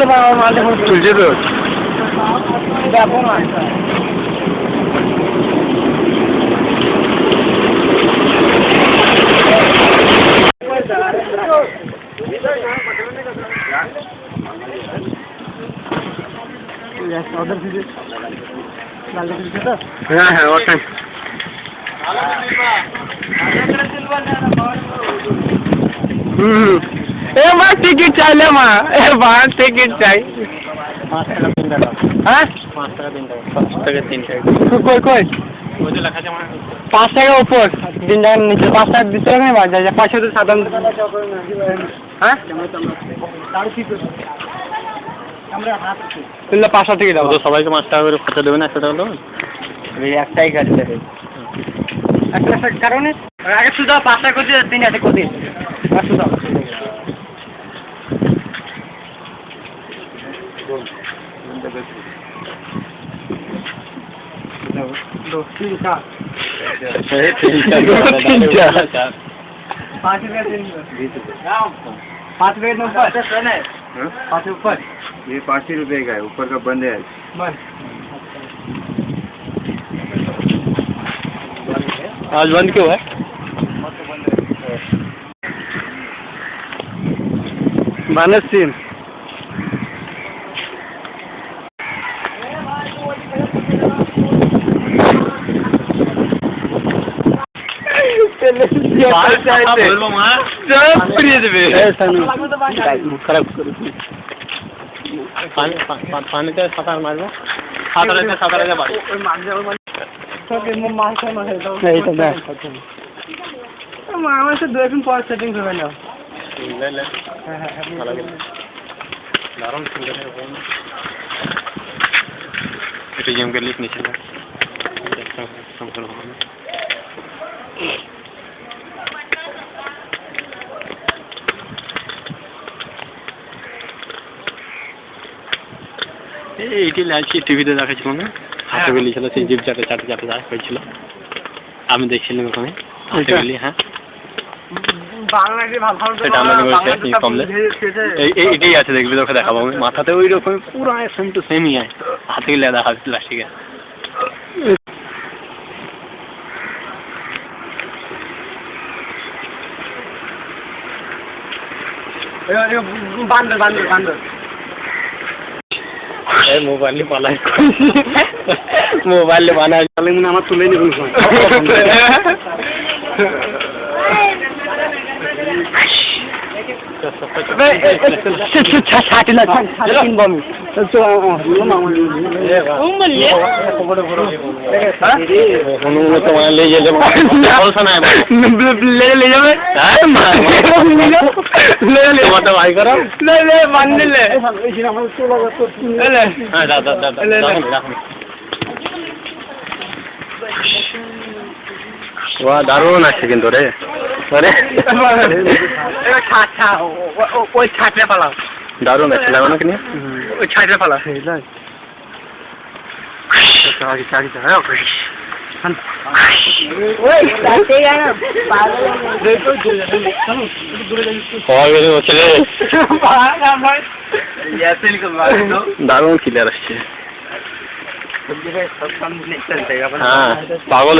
তুলে মাল এখন তুলছে তো দেখো না হ্যাঁ হ্যাঁ ওটাই মা টিকিট চাইলে মা এবার টিকিট চাই 5 টাকা 3 টাকা হ্যাঁ 5 টাকা 3 টাকা 5 টাকা 3 টাকা কই কই ওই যে লেখা আছে 5 টাকা উপর 3 টাকা নিচে 5 টাকা দিতে হবে না যা পয়সা তো সাধারণ হ্যাঁ আমরা হাত তুললে 500 টাকা দাও তো সবাইকে 5 টাকা করে খরচা দেবেন 100 টাকা দেবেন এই একটাই গাড়ি দেবে একটা কারণে আগে শুধু 5 টাকা করে দিন আছে কত দিন শুধু दो तीन चार 5 रुपये 5 रुपये ऊपर 5 ऊपर ये 5 ही रुपये का है ऊपर का बंद है आज बंद क्यों है मानस सिंह পানিতে সাঁতার মারবো সাঁতারে আমার তো 2 দিন পর সেটিং হবে না দারুণ সুন্দর এটা গেম খেলে নিচে না এইটি লাইভটি টিভিতে দেখাচ্ছিল না হাতেগুলি ছিল সেই জিপ চাটে চাটে চাটে যা হয়েছিল আমি দেখছিলাম ওখানে হাতেগুলি হ্যাঁ এইটাই আছে দেখবি তোকে দেখাবো আমি মাথাতে ওই রকম পুরো সেম টু সেমই আছে হাতেগুলি দেখা প্লাস্টিকের বান্দর বান্দর বান্দর मोबाइल पाला मोबाइल बना चले আমার তুলে নিব দারুণ আছে কিন্তু রে ওই ছাটে পালাও দারুণ আছে লাগানো কিনে ওই ছাটে পালা দারুণ ক্লিয়ার আসছে হ্যাঁ পাগল